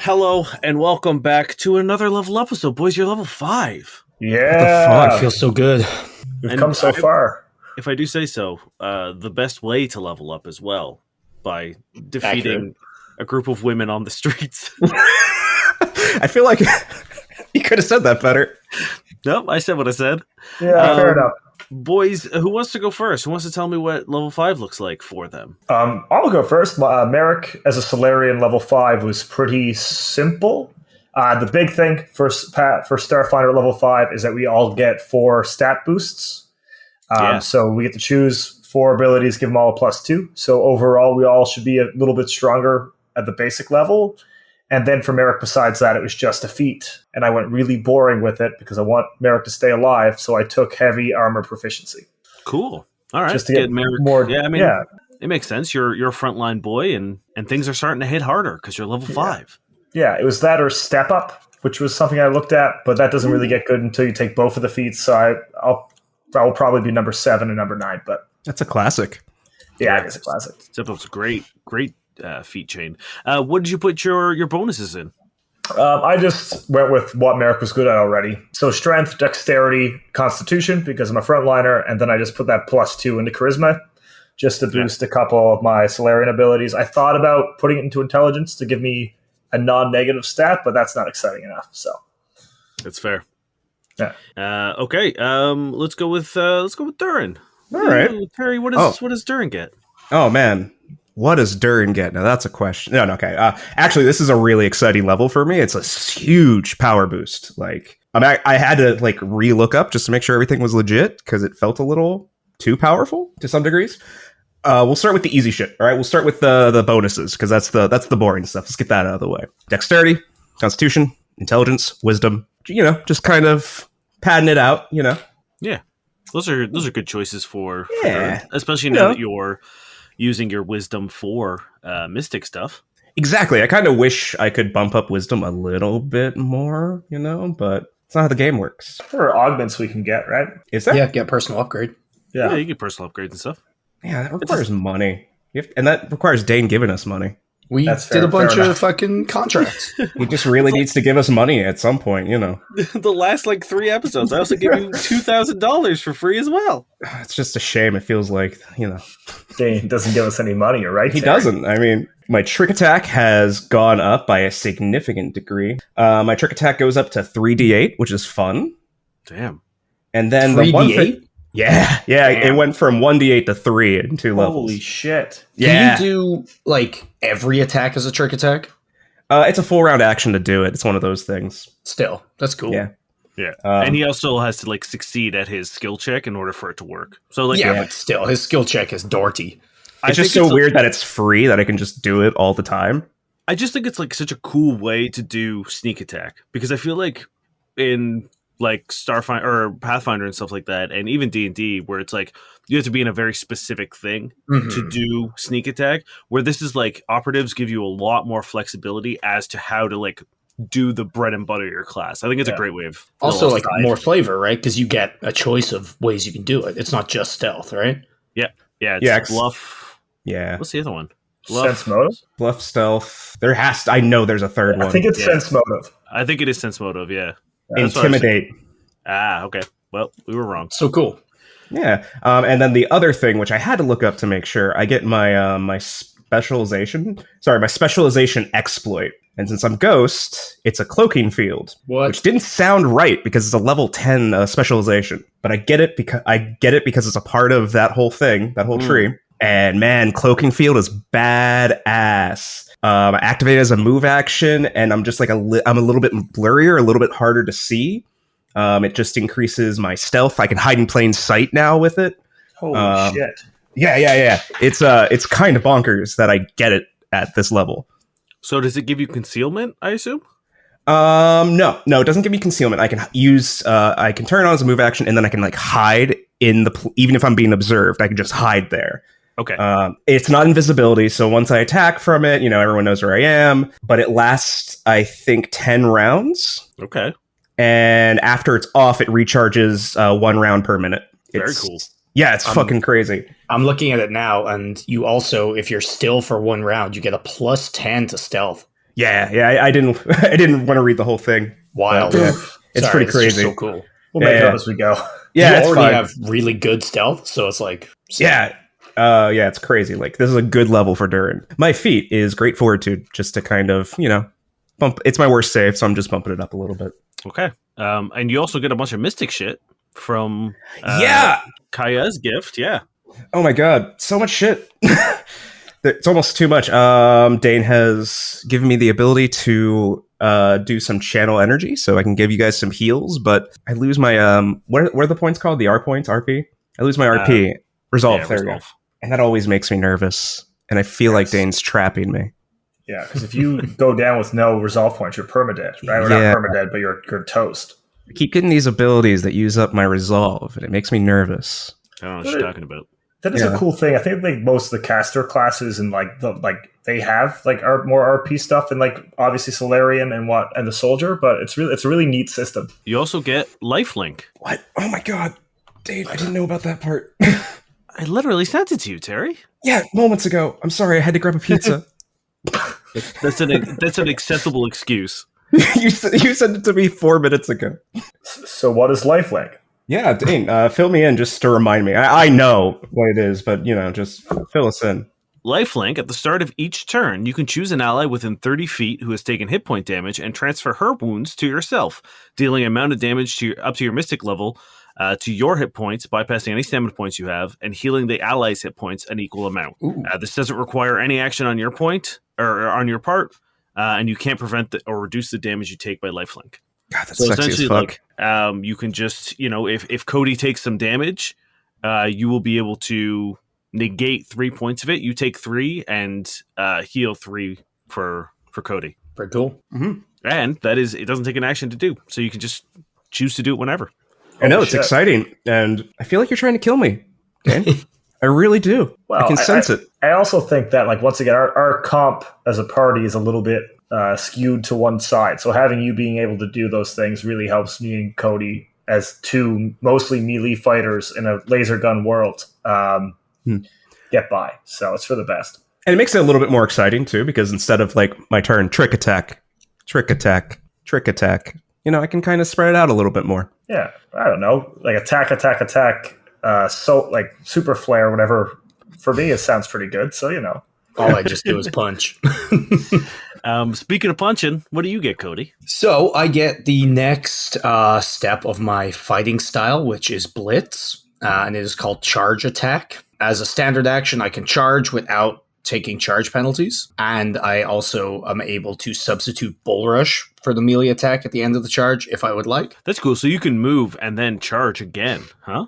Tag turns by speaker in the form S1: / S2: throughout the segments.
S1: Hello and welcome back to another Level Upisode. Boys, you're level 5.
S2: Yeah.
S3: It feels so good.
S2: We've come so far.
S1: If I do say so, the best way to level up as well by defeating a group of women on the streets.
S4: I feel like you could have said that better.
S1: Nope, I said what I said.
S2: Yeah, fair enough.
S1: Boys, who wants to go first? Who wants to tell me what level 5 looks like for them?
S2: I'll go first. Merrick, as a Solarian level 5, was pretty simple. The big thing for Starfinder level 5 is that we all get 4 stat boosts. So we get to choose 4 abilities, give them all a +2. So overall, we all should be a little bit stronger at the basic level. And then for Merrick, besides that, it was just a feat. And I went really boring with it because I want Merrick to stay alive. So I took heavy armor proficiency.
S1: Cool. All right.
S2: Just to get
S1: Merrick
S2: more.
S1: Yeah, it makes sense. You're a frontline boy, and things are starting to hit harder because you're level 5.
S2: Yeah, it was that or step up, which was something I looked at, but that doesn't really get good until you take both of the feats. So I will probably be number 7 and number 9. But
S4: that's a classic.
S2: Yeah, it is a classic.
S1: Step up's a great feat chain. What did you put your bonuses in?
S2: I just went with what Merrick was good at already. So strength, dexterity, constitution, because I'm a frontliner, and then I just put that +2 into charisma, just to boost a couple of my Solarian abilities. I thought about putting it into intelligence to give me a non-negative stat, but that's not exciting enough. So
S1: that's fair.
S2: Yeah.
S1: Okay. Let's go with Durin.
S4: All right,
S1: Perry. What does Durin get?
S4: Oh man. What does Durin get? Now that's a question. No, okay. Actually, this is a really exciting level for me. It's a huge power boost. I had to re-look up just to make sure everything was legit because it felt a little too powerful to some degrees. We'll start with the easy shit. All right, we'll start with the bonuses because that's the boring stuff. Let's get that out of the way. Dexterity, Constitution, Intelligence, Wisdom. Just kind of padding it out.
S1: Yeah, those are good choices for
S4: Durin,
S1: especially now that you're using your wisdom for mystic stuff.
S4: Exactly. I kind of wish I could bump up wisdom a little bit more, but it's not how the game works.
S2: There are augments we can get, right?
S4: Is there?
S3: Yeah, get personal upgrade.
S1: Yeah, you get personal upgrades and stuff.
S4: Yeah, that requires money. And that requires Dane giving us money.
S3: We did a bunch of fucking contracts.
S4: He just really needs to give us money at some point,
S1: The last 3 episodes, I also give you $2,000 for free as well.
S4: It's just a shame. It feels like,
S2: Dane doesn't give us any money, you're right?
S4: He doesn't. I mean, my trick attack has gone up by a significant degree. My trick attack goes up to 3d8, which is fun.
S1: Damn.
S4: And then
S3: 3d8?
S4: the one thing... Yeah, it went from 1d8 to 3 in 2 levels.
S2: Holy shit.
S4: Yeah.
S3: Can you do, every attack as a trick attack?
S4: It's a full round action to do it. It's one of those things.
S3: Still, that's cool.
S4: Yeah.
S1: Yeah. And he also has to, succeed at his skill check in order for it to work. So,
S3: but still, his skill check is Doherty.
S4: It's just so weird that it's free that I can just do it all the time.
S1: I just think it's, such a cool way to do sneak attack. Because I feel like in... Starfinder or Pathfinder and stuff like that, and even D&D, where it's you have to be in a very specific thing to do sneak attack, where this is operatives give you a lot more flexibility as to how to do the bread and butter of your class. I think it's a great way of
S3: also more flavor, right? Because you get a choice of ways you can do it. It's not just stealth, right?
S1: It's bluff.
S4: Yeah.
S1: What's the other one?
S2: Sense motive?
S4: Bluff, stealth. I know there's a third one.
S2: I think it's sense motive.
S1: I think it is sense motive, yeah.
S4: Intimidate.
S1: Okay. Well, we were wrong.
S3: So cool.
S4: Yeah. And then the other thing, which I had to look up to make sure, I get my specialization exploit. And since I'm Ghost, it's a cloaking field.
S3: What?
S4: Which didn't sound right because it's a level 10 specialization. But I get it because it's a part of that whole thing, that whole tree. And man, cloaking field is badass. I activate it as a move action, and I'm just I'm a little bit blurrier, a little bit harder to see. It just increases my stealth. I can hide in plain sight now with it.
S2: Holy shit.
S4: Yeah. It's kind of bonkers that I get it at this level.
S1: So does it give you concealment, I assume?
S4: No, it doesn't give me concealment. I can I can turn it on as a move action, and then I can hide in even if I'm being observed, I can just hide there.
S1: Okay.
S4: It's not invisibility, so once I attack from it, everyone knows where I am, but it lasts, I think, 10 rounds.
S1: Okay.
S4: And after it's off, it recharges 1 round per minute.
S1: Very cool.
S4: Yeah, it's fucking crazy.
S3: I'm looking at it now, and you also, if you're still for 1 round, you get a +10 to stealth.
S4: Yeah. I didn't I didn't want to read the whole thing.
S3: Wild.
S4: Yeah. It's
S3: Sorry,
S4: pretty crazy.
S3: Just so cool.
S2: We'll make it up
S4: Yeah.
S2: as we go.
S4: Yeah,
S3: you
S4: it's
S3: already
S4: fine.
S3: have really good stealth, so it's like
S4: Yeah. Yeah, it's crazy. Like, this is a good level for Durin. My feat is Great Fortitude, just to kind of, bump. It's my worst save, so I'm just bumping it up a little bit.
S1: Okay. And you also get a bunch of mystic shit from Kaya's gift. Yeah.
S4: Oh my god, so much shit. It's almost too much. Dane has given me the ability to do some channel energy, so I can give you guys some heals, but I lose my what are the points called? The R points, RP? I lose my RP. Resolve, there we go. And that always makes me nervous. And I feel like Dane's trapping me.
S2: Yeah, because if you go down with no resolve points, you're permadead, right? Or not permadead, but you're toast.
S4: I keep getting these abilities that use up my resolve, and it makes me nervous.
S1: I don't know what you're talking about.
S2: That is a cool thing. I think like most of the caster classes and they have like more RP stuff, and like obviously Solarian and the soldier, but it's a really neat system.
S1: You also get lifelink.
S4: What? Oh my god, Dave! I didn't know about that part.
S1: I literally sent it to you, Terry.
S4: Yeah, moments ago. I'm sorry, I had to grab a pizza.
S1: That's an acceptable excuse.
S4: you sent it to me 4 minutes ago.
S2: So what is lifelink?
S4: Yeah, Dane, fill me in just to remind me. I know what it is, but just fill us in.
S1: Lifelink, at the start of each turn, you can choose an ally within 30 feet who has taken hit point damage and transfer her wounds to yourself, dealing amount of damage up to your mystic level to your hit points, bypassing any stamina points you have, and healing the ally's hit points an equal amount. This doesn't require any action on your point or on your part, and you can't prevent or reduce the damage you take by lifelink.
S4: God, that's
S1: so
S4: sexy
S1: essentially,
S4: as fuck.
S1: you can just, if Cody takes some damage, you will be able to negate 3 points of it. You take 3 and heal 3 for Cody.
S3: Pretty cool.
S4: Mm-hmm.
S1: And it doesn't take an action to do, so you can just choose to do it whenever.
S4: I know, it's exciting, and I feel like you're trying to kill me, Dan. I really do. Well, I can sense it.
S2: I also think that, like, once again, our comp as a party is a little bit skewed to one side. So having you being able to do those things really helps me and Cody as two mostly melee fighters in a laser gun world get by. So it's for the best.
S4: And it makes it a little bit more exciting, too, because instead of, like, my turn, trick attack, I can kind of spread it out a little bit more.
S2: Yeah, I don't know. Like attack. So like super flare, whatever. For me, it sounds pretty good. So,
S3: all I just do is punch.
S1: Speaking of punching, what do you get, Cody?
S3: So I get the next step of my fighting style, which is Blitz, and it is called Charge Attack. As a standard action, I can charge without taking charge penalties, and I also am able to substitute Bull Rush for the melee attack at the end of the charge if I would like.
S1: That's cool. So you can move and then charge again, huh?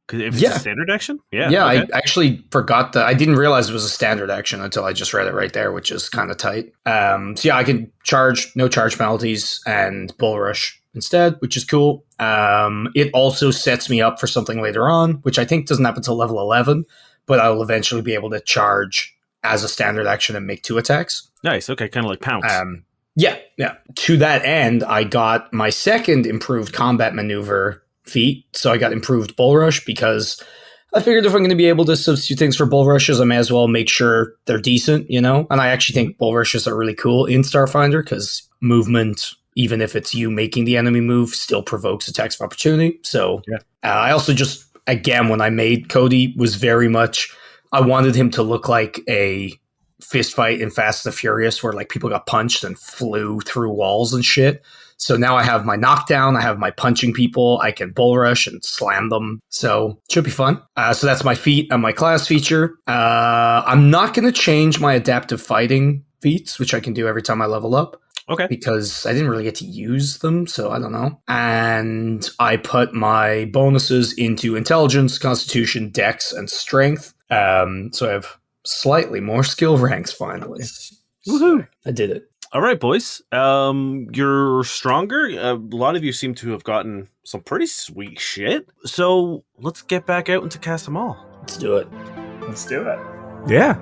S1: Because if it's a standard action? Yeah.
S3: Yeah,
S1: okay.
S3: I actually forgot that. I didn't realize it was a standard action until I just read it right there, which is kind of tight. So yeah, I can charge, no charge penalties, and Bull Rush instead, which is cool. It also sets me up for something later on, which I think doesn't happen until level 11, but I will eventually be able to charge as a standard action and make 2 attacks.
S1: Nice. Okay, kind of like Pounce.
S3: Yeah. To that end, I got my second improved combat maneuver feat. So I got improved Bull Rush because I figured if I'm going to be able to substitute things for Bull Rushes, I may as well make sure they're decent, And I actually think Bull Rushes are really cool in Starfinder because movement, even if it's you making the enemy move, still provokes attacks of opportunity. So I also just, again, when I made Cody, was very much... I wanted him to look like a fist fight in Fast and the Furious where like people got punched and flew through walls and shit. So now I have my knockdown, I have my punching people, I can Bull Rush and slam them. So it should be fun. So that's my feat and my class feature. I'm not going to change my adaptive fighting feats, which I can do every time I level up.
S1: Okay.
S3: Because I didn't really get to use them, so I don't know. And I put my bonuses into Intelligence, Constitution, Dex, and Strength. So I have slightly more skill ranks finally.
S1: Woohoo!
S3: I did it.
S1: All right, boys. You're stronger. A lot of you seem to have gotten some pretty sweet shit. So let's get back out into Cast 'em All.
S3: Let's do it.
S2: Let's do it.
S4: Yeah.